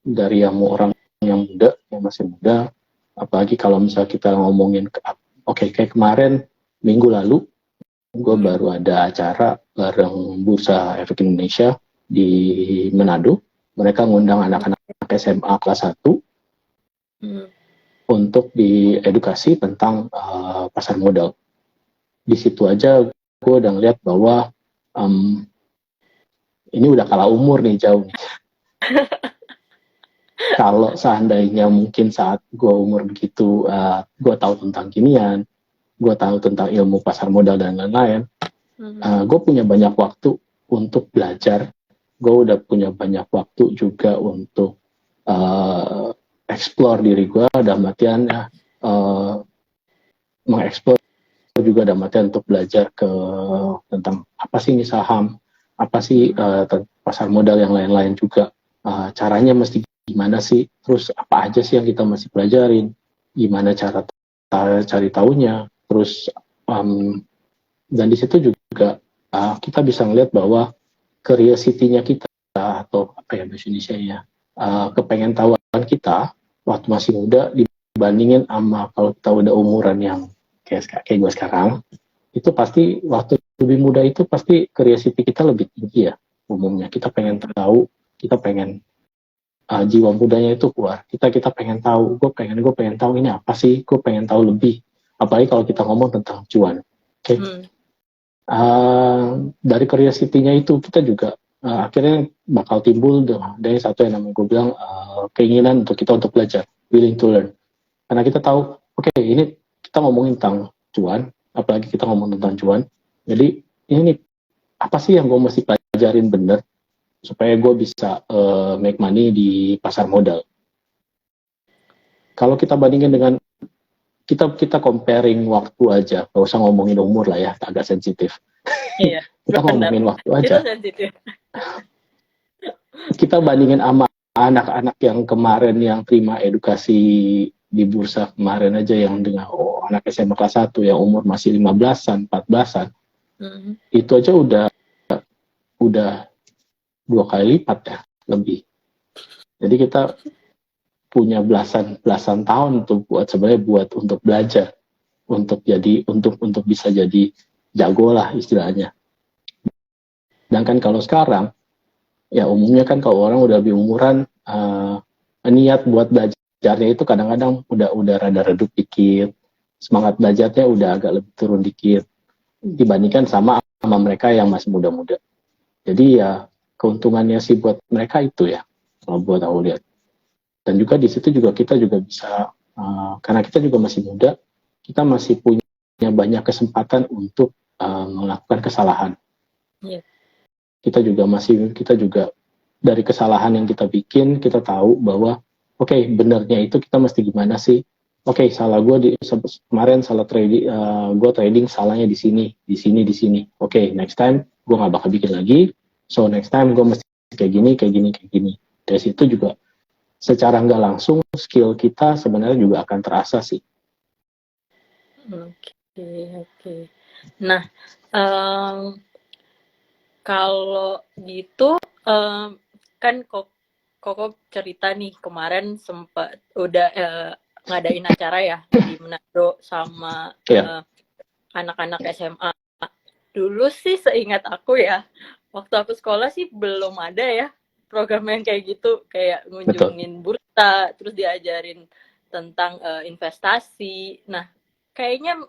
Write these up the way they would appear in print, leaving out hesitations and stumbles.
dari yang orang yang muda, yang masih muda, apalagi kalau misalnya kita ngomongin, kayak kemarin minggu lalu, gue baru ada acara bareng Bursa Efek Indonesia di Manado. Mereka ngundang anak-anak SMA kelas 1 untuk diedukasi tentang pasar modal. Di situ aja gue udah ngeliat bahwa ini udah kalah umur nih, jauh nih. Kalau seandainya mungkin saat gue umur begitu, gue tahu tentang ginian, gue tahu tentang ilmu pasar modal dan lain-lain, gue punya banyak waktu untuk belajar, gue udah punya banyak waktu juga untuk explore diri gue, dalam artian mengeksplor juga dalam artian untuk belajar tentang apa sih ini saham, apa sih pasar modal yang lain-lain juga, caranya mesti gimana sih, terus apa aja sih yang kita masih pelajarin, gimana cara cari tahunya, terus dan di situ juga kita bisa ngeliat bahwa curiosity-nya kita, atau apa ya bahasa Indonesia ya, kepengen tahuan kita waktu masih muda dibandingin sama kalau kita udah umuran yang kayak gue sekarang, itu pasti waktu lebih muda itu pasti curiosity kita lebih tinggi ya, umumnya kita pengen tahu, kita pengen jiwa mudanya itu keluar, kita pengen tahu, gue pengen tahu ini apa sih, gue pengen tahu lebih, apalagi kalau kita ngomong tentang cuan. Dari curiosity-nya itu kita juga akhirnya bakal timbul dari satu yang namanya gue bilang keinginan untuk kita untuk belajar, willing to learn, karena kita tahu ini kita ngomongin tentang cuan, apalagi kita ngomong tentang cuan, jadi ini apa sih yang gue mesti pelajarin bener supaya gue bisa make money di pasar modal. Kalau kita bandingin dengan kita comparing waktu aja, gak usah ngomongin umur lah ya, agak sensitif. Iya, kita ngomongin waktu aja. Itu sensitif. Kita bandingin sama anak-anak yang kemarin yang terima edukasi di bursa kemarin aja, yang dengan anak SMA kelas 1 yang umur masih 15-an, 14-an, itu aja udah 2 kali lipat ya, lebih. Jadi kita punya belasan tahun untuk untuk belajar, untuk bisa jadi jago lah istilahnya. Sedangkan kalau sekarang ya umumnya kan kalau orang udah lebih umuran, niat buat belajarnya itu kadang-kadang udah rada redup dikit, semangat belajarnya udah agak lebih turun dikit dibandingkan sama mereka yang masih muda-muda. Jadi ya keuntungannya sih buat mereka itu ya, kalau buat aku lihat. Dan juga di situ juga kita juga bisa, karena kita juga masih muda, kita masih punya banyak kesempatan untuk melakukan kesalahan. Kita juga dari kesalahan yang kita bikin, kita tahu bahwa benernya itu kita mesti gimana sih. Salah gue kemarin salah trading, gue trading salahnya di sini. Next time gue nggak bakal bikin lagi. So next time gue mesti kayak gini. Dari situ juga secara nggak langsung skill kita sebenarnya juga akan terasa sih. Oke. Nah, kalau gitu kan Koko cerita nih kemarin sempat udah ngadain acara ya di Manado sama anak-anak SMA. Dulu sih seingat aku ya, waktu aku sekolah sih belum ada ya program yang kayak gitu, kayak ngunjungin bursa, terus diajarin tentang investasi. Nah, kayaknya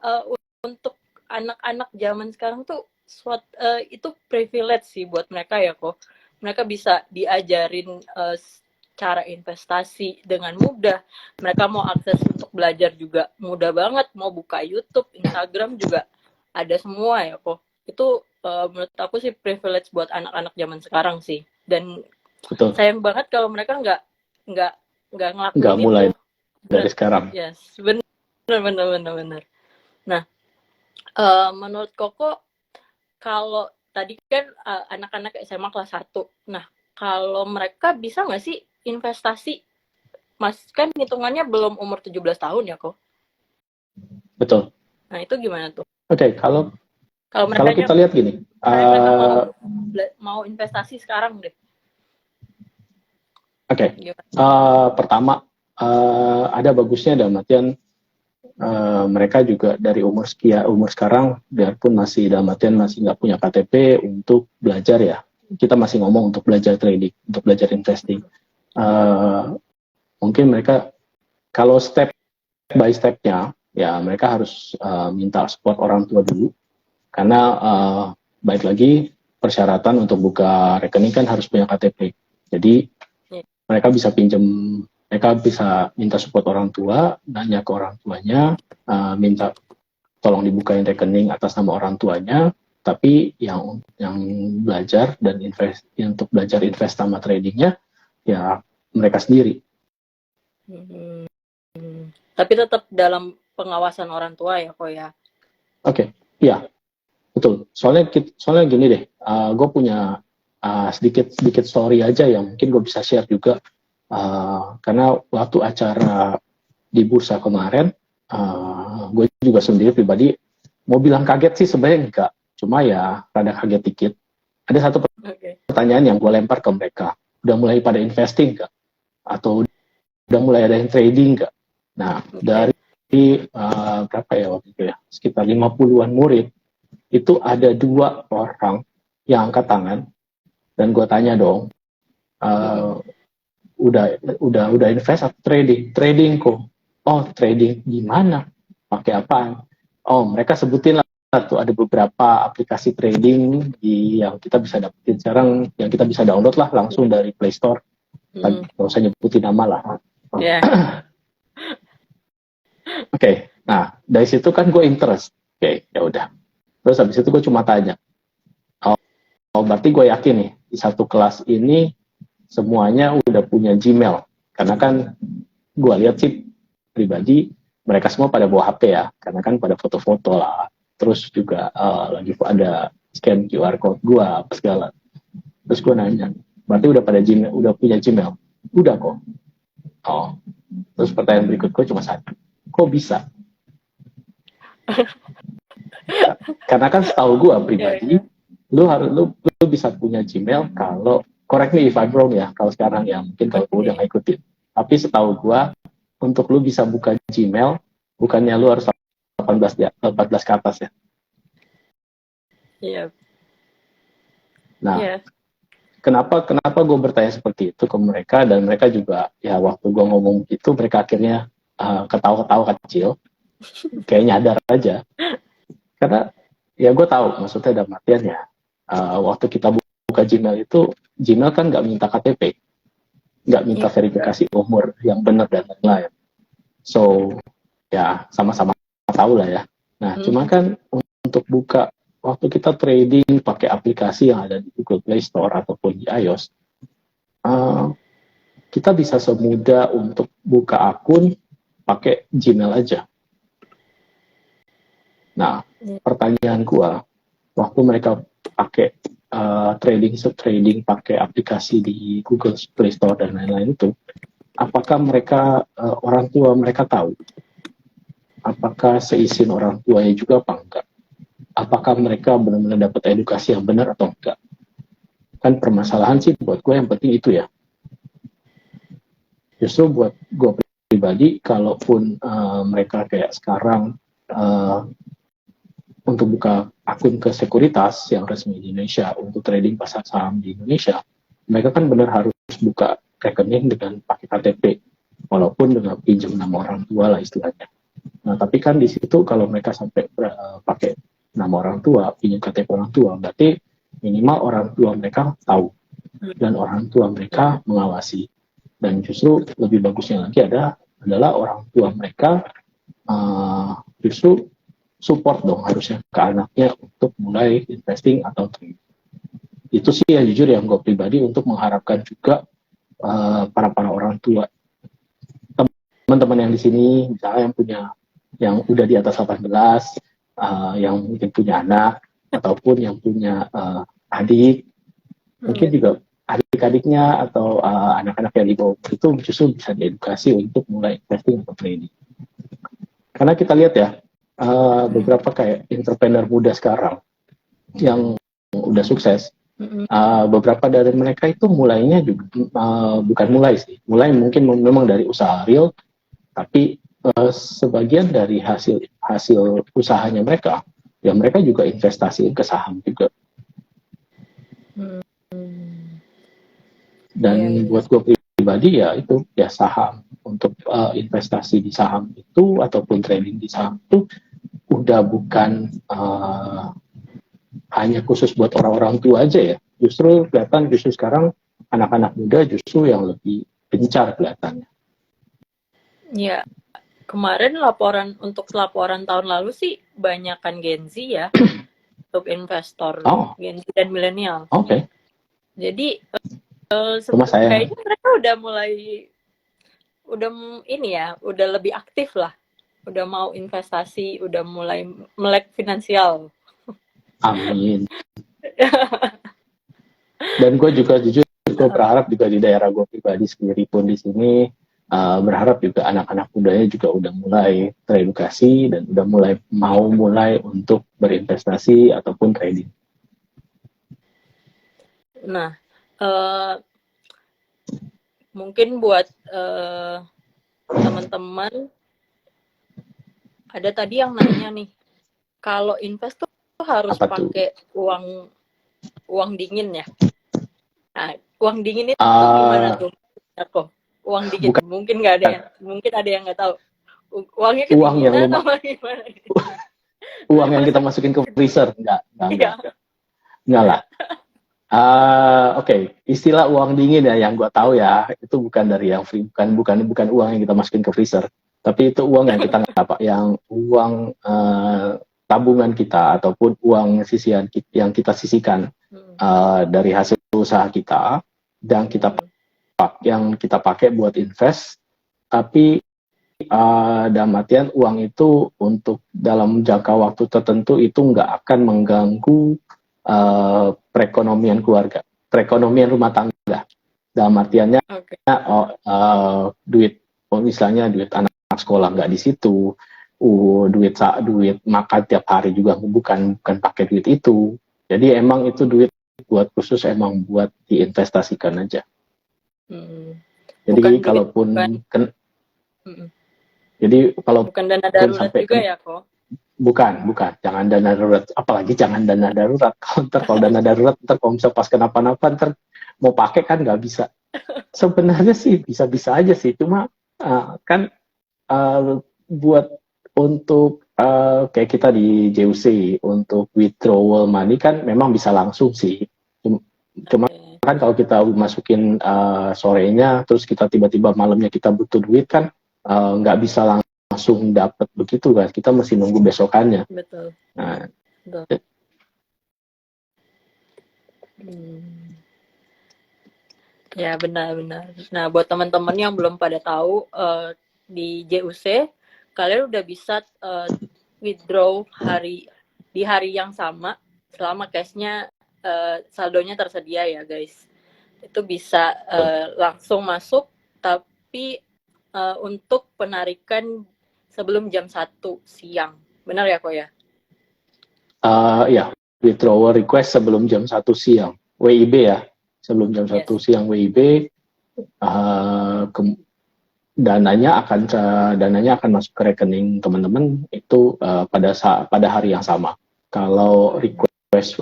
untuk anak-anak zaman sekarang tuh itu privilege sih buat mereka ya kok. Mereka bisa diajarin cara investasi dengan mudah. Mereka mau akses untuk belajar juga mudah banget. Mau buka YouTube, Instagram juga ada semua ya kok. Itu menurut aku sih privilege buat anak-anak zaman sekarang sih. Dan sayang banget kalau mereka nggak ngelakuin nggak mulai itu dari sekarang. Yes, benar. Nah, menurut Koko, kalau tadi kan anak-anak SMA kelas 1, nah kalau mereka bisa nggak sih investasi? Mas kan hitungannya belum umur 17 tahun ya kok? Betul. Nah itu gimana tuh? Kalau mereka kita lihat gini, mereka mau investasi sekarang deh. Oke. Pertama, ada bagusnya dalam artian mereka juga dari umur sekarang, biarpun masih dalam artian masih nggak punya KTP untuk belajar ya. Kita masih ngomong untuk belajar trading, untuk belajar investing. Mungkin mereka kalau step by stepnya, ya mereka harus minta support orang tua dulu. Karena baik lagi persyaratan untuk buka rekening kan harus punya KTP. Jadi mereka bisa minta support orang tua, nanya ke orang tuanya, minta tolong dibukain rekening atas nama orang tuanya, tapi yang belajar dan untuk belajar invest sama tradingnya ya mereka sendiri. Tapi tetap dalam pengawasan orang tua ya kok ya? Oke, iya betul. Soalnya gini deh, gue punya sedikit story aja yang mungkin gue bisa share juga. Karena waktu acara di bursa kemarin, gue juga sendiri pribadi mau bilang kaget sih sebenarnya enggak, cuma ya rada kaget dikit. Ada satu pertanyaan yang gue lempar ke mereka, udah mulai pada investing enggak? Atau udah mulai ada yang trading enggak? Nah, dari berapa ya waktu itu ya, sekitar 50-an murid, itu ada 2 orang yang angkat tangan, dan gue tanya dong, udah invest atau trading kok? Oh, trading gimana, pakai apaan? Oh, mereka sebutin lah tuh ada beberapa aplikasi trading yang kita bisa dapetin sekarang, yang kita bisa download lah langsung dari Play Store. Nggak usah nyebutin nama lah. Oke, nah dari situ kan gue interest. Oke, ya udah. Terus habis itu gue cuma tanya, berarti gue yakin nih di satu kelas ini semuanya udah punya Gmail, karena kan gue lihat sih pribadi mereka semua pada bawa HP ya, karena kan pada foto-foto lah, terus juga lagi ada scan QR code gue apa segala. Terus gue nanya, berarti udah punya Gmail? Udah kok. Oh, terus pertanyaan berikut gue cuma satu, kok bisa? Karena kan setahu gue pribadi, lu bisa punya Gmail kalau, correct me if I'm wrong ya, kalau sekarang ya mungkin kalau gue udah nggak ikutin. Tapi setahu gue, untuk lu bisa buka Gmail, bukannya lu harus 14 ke atas ya. Iya. Nah, kenapa gue bertanya seperti itu ke mereka, dan mereka juga ya waktu gue ngomong itu mereka akhirnya ketawa-ketawa kecil, kayak nyadar aja. Karena ya gue tahu maksudnya dalam artian ya, waktu kita buka Gmail itu, Gmail kan nggak minta KTP, nggak minta verifikasi umur yang benar dan lain-lain. So ya sama-sama tahu lah ya. Nah cuma kan untuk buka, waktu kita trading pakai aplikasi yang ada di Google Play Store ataupun di iOS, kita bisa semudah untuk buka akun pakai Gmail aja. Nah, pertanyaan gua, waktu mereka pakai trading pakai aplikasi di Google Play Store dan lain-lain itu, apakah mereka orang tua mereka tahu? Apakah seizin orang tuanya juga apa enggak? Apakah mereka benar-benar dapat edukasi yang benar atau enggak? Kan permasalahan sih buat gue yang penting itu ya. Justru buat gue pribadi, kalaupun mereka kayak sekarang untuk buka akun ke sekuritas yang resmi di Indonesia untuk trading pasar saham di Indonesia, mereka kan benar harus buka rekening dengan pakai KTP, walaupun dengan pinjam nama orang tua lah istilahnya. Nah, tapi kan di situ kalau mereka sampai pakai nama orang tua, pinjam KTP orang tua, berarti minimal orang tua mereka tahu dan orang tua mereka mengawasi. Dan justru lebih bagusnya lagi adalah orang tua mereka justru support dong harusnya ke anaknya untuk mulai investing atau trading. Itu sih ya jujur yang gue pribadi untuk mengharapkan juga para orang tua, teman-teman yang di sini misalnya yang udah di atas 18, yang mungkin punya anak ataupun yang punya adik, mungkin juga adik-adiknya atau anak-anak yang di bawah itu justru bisa diedukasi untuk mulai investing atau trading. Karena kita lihat ya, beberapa kayak entrepreneur muda sekarang yang udah sukses, Beberapa dari mereka itu mulainya juga bukan mulai sih, mulai mungkin memang dari usaha real, tapi sebagian dari hasil usahanya mereka, ya mereka juga investasi ke saham juga. Dan buat gue pribadi ya itu ya saham, untuk investasi di saham itu ataupun trading di saham itu udah bukan hanya khusus buat orang-orang tua aja ya. Justru kelihatan justru sekarang anak-anak muda justru yang lebih gencar kelihatannya. Ya, kemarin untuk laporan tahun lalu sih banyakan Gen Z ya untuk investor Gen Z dan milenial. Oke. Jadi kayaknya mereka udah mulai udah lebih aktif lah, udah mau investasi, udah mulai melek finansial. Amin. Dan gue juga jujur gue berharap juga di daerah gue pribadi sendiri pun di sini berharap juga anak-anak mudanya juga udah mulai teredukasi dan udah mulai untuk berinvestasi ataupun trading. Nah, mungkin buat teman-teman, ada tadi yang nanya nih, kalau invest tuh harus pakai uang dingin ya? Nah, uang dingin itu gimana tuh? Kok uang dingin? Mungkin nggak ada mungkin ada yang nggak tahu. Uangnya kedinginan apa gimana? Uang yang kita masukin ke freezer? Enggak lah. Oke. Istilah uang dingin ya yang gue tahu ya, itu bukan dari yang free, bukan uang yang kita masukin ke freezer, tapi itu uang yang kita yang uang tabungan kita ataupun uang sisihan yang kita sisihkan dari hasil usaha kita dan yang kita pakai buat invest, tapi dalam artian uang itu untuk dalam jangka waktu tertentu itu nggak akan mengganggu perekonomian keluarga, perekonomian rumah tangga. Dalam artiannya duit, misalnya duit anak sekolah nggak di situ, duit makan tiap hari juga bukan pakai duit itu. Jadi emang itu duit buat khusus emang buat diinvestasikan aja. Jadi jadi kalau bukan dana darurat juga ya kok? Bukan, jangan dana darurat, apalagi jangan dana darurat. Kalau dana darurat kalau bisa pas kenapa-napa mau pakai kan nggak bisa. Sebenarnya sih bisa-bisa aja sih, cuma kan buat untuk kayak kita di JUC untuk withdrawal money kan memang bisa langsung sih. Cuma kan kalau kita masukin sorenya terus kita tiba-tiba malamnya kita butuh duit kan nggak bisa langsung dapat begitu kan, kita mesti nunggu besokannya. Betul. Nah, betul. Ya benar-benar. Nah buat teman-teman yang belum pada tahu di JUC kalian udah bisa withdraw di hari yang sama selama cashnya saldonya tersedia ya guys. Itu bisa langsung masuk, tapi untuk penarikan sebelum jam 1 siang. Benar ya kok ya? Ya, withdrawal request sebelum jam 1 siang. WIB ya. Sebelum jam 1 siang WIB, dananya akan masuk ke rekening teman-teman itu pada hari yang sama. Kalau request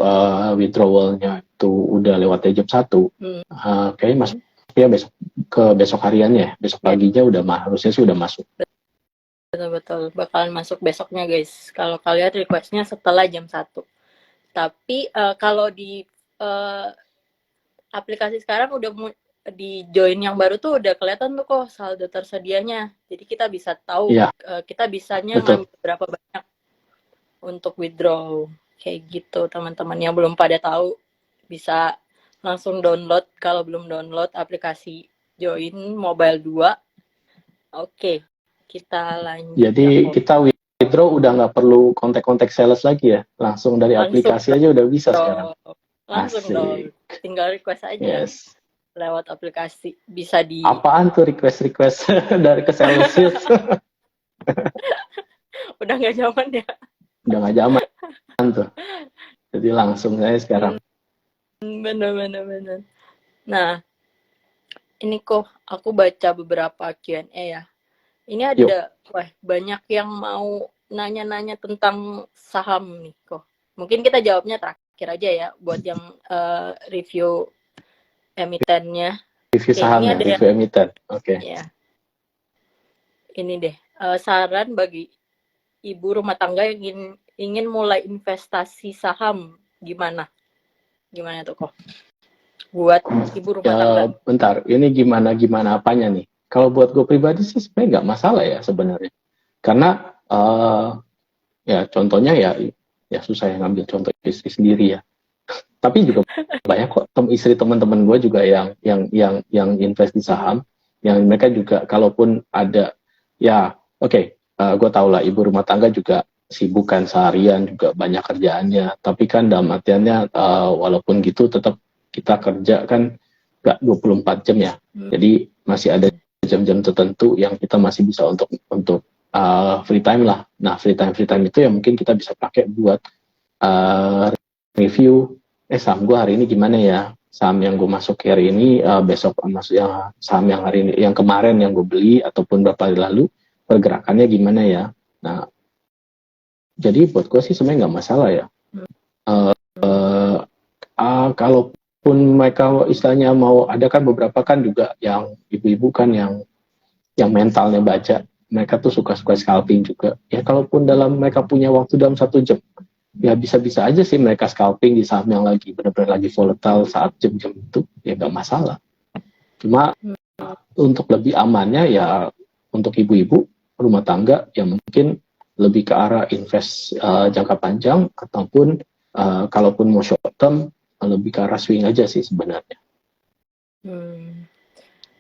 withdrawalnya itu udah lewatnya jam 1, kayaknya masuk ya besok hariannya, besok paginya harusnya sudah masuk. Betul, bakalan masuk besoknya guys. Kalau kalian requestnya setelah jam 1. Tapi kalau di aplikasi sekarang udah di join yang baru tuh udah kelihatan tuh kok saldo tersedianya. Jadi kita bisa tahu kita bisanya ngambil berapa banyak untuk withdraw. Kayak gitu teman-teman yang belum pada tahu bisa langsung download kalau belum download aplikasi Join Mobile 2. Oke, kita lanjut. Jadi kita withdraw udah nggak perlu kontak-kontak sales lagi ya, langsung dari aplikasi aja udah bisa sekarang. Langsung dong, tinggal request aja lewat aplikasi. Bisa di. Apaan tuh request dari ke sales? Udah nggak zaman ya? Udah nggak zaman tuh. Jadi langsung saya sekarang. Bener. Nah, ini kok aku baca beberapa Q&A ya. Ini ada banyak yang mau nanya-nanya tentang saham nih kok. Mungkin kita jawabnya terakhir aja ya buat yang review emitennya. Review saham ya, review emiten. Oke. Ya. Ini deh, saran bagi ibu rumah tangga yang ingin mulai investasi saham gimana? Gimana tuh kok? Buat ibu rumah tangga. Bentar, ini gimana apanya nih? Kalau buat gue pribadi sih sebenarnya nggak masalah ya sebenarnya. Karena ya contohnya ya susah yang ngambil contoh istri sendiri ya. Tapi juga banyak kok istri teman-teman gue juga yang invest di saham, yang mereka juga kalaupun ada ya gue tau lah ibu rumah tangga juga sibukan seharian juga banyak kerjaannya. Tapi kan dalam artiannya walaupun gitu tetap kita kerja kan nggak 24 jam ya. Jadi masih ada jam-jam tertentu yang kita masih bisa untuk free time lah. Nah free time itu yang mungkin kita bisa pakai buat review saham gue hari ini gimana ya, saham yang gue masuk hari ini besok masuk yang saham yang hari ini, yang kemarin yang gue beli ataupun beberapa hari lalu pergerakannya gimana ya. Nah jadi buat gue sih sebenarnya nggak masalah ya. Kalaupun mereka istilahnya mau, ada kan beberapa kan juga yang ibu-ibu kan yang mentalnya baca, mereka tuh suka scalping juga ya. Kalaupun mereka punya waktu dalam 1 jam ya bisa-bisa aja sih mereka scalping di saham yang lagi benar-benar lagi volatile saat jam-jam itu, ya nggak masalah. Cuma untuk lebih amannya ya untuk ibu-ibu rumah tangga yang mungkin lebih ke arah invest jangka panjang ataupun kalaupun mau short term lebih ke arah swing aja sih sebenarnya.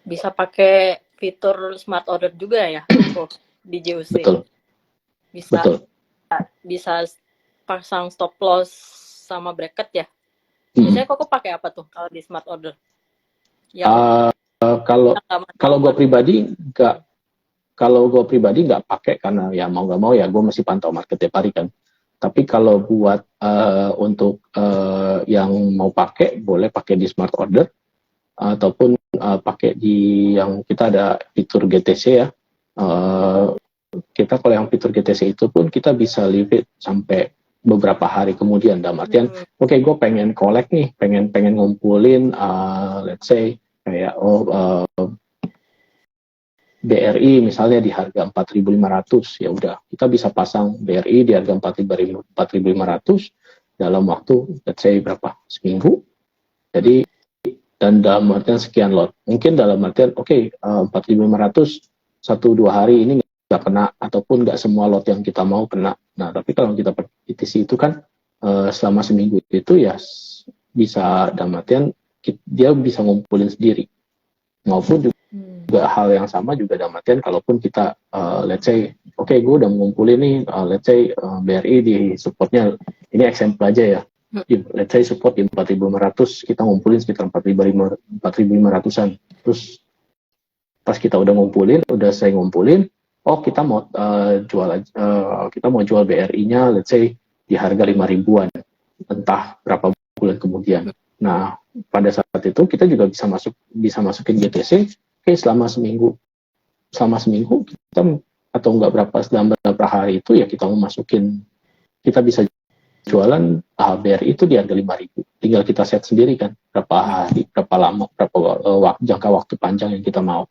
Bisa pakai fitur smart order juga ya di JOC. Betul. Bisa pasang stop loss sama bracket ya. Biasanya kok pakai apa tuh kalau di smart order? Kalau gue pribadi nggak pakai karena ya mau nggak mau ya gue masih pantau market tiap hari kan. Tapi kalau buat untuk yang mau pakai boleh pakai di smart order ataupun pakai di yang kita ada fitur GTC ya. Kita kalau yang fitur GTC itu pun kita bisa leave it sampai beberapa hari kemudian, dalam artian gue pengen collect nih, pengen ngumpulin let's say kayak BRI misalnya di harga 4.500, ya udah kita bisa pasang BRI di harga 4.500 dalam waktu let's say berapa, seminggu. Jadi dan dalam artian sekian lot, mungkin dalam artian 4.500 1-2 hari ini nggak kena ataupun nggak semua lot yang kita mau kena. Nah tapi kalau kita PTC itu kan selama seminggu itu ya bisa, dalam artian dia bisa ngumpulin sendiri, maupun juga hal yang sama juga dalam artian kalaupun kita let's say gue udah ngumpulin nih let's say BRI di supportnya, ini example aja ya, let's say support di 4.500, kita ngumpulin sekitar 4.500-an, terus pas kita udah saya ngumpulin, kita mau jual BRI-nya let's say di harga 5.000-an, entah berapa bulan kemudian. Nah pada saat itu kita juga bisa masukin GTC selama seminggu kita, atau enggak dalam berapa hari itu ya kita mau masukin, kita bisa jualan BRI itu di harga 5.000, tinggal kita set sendiri kan berapa hari, berapa lama, berapa jangka waktu panjang yang kita mau.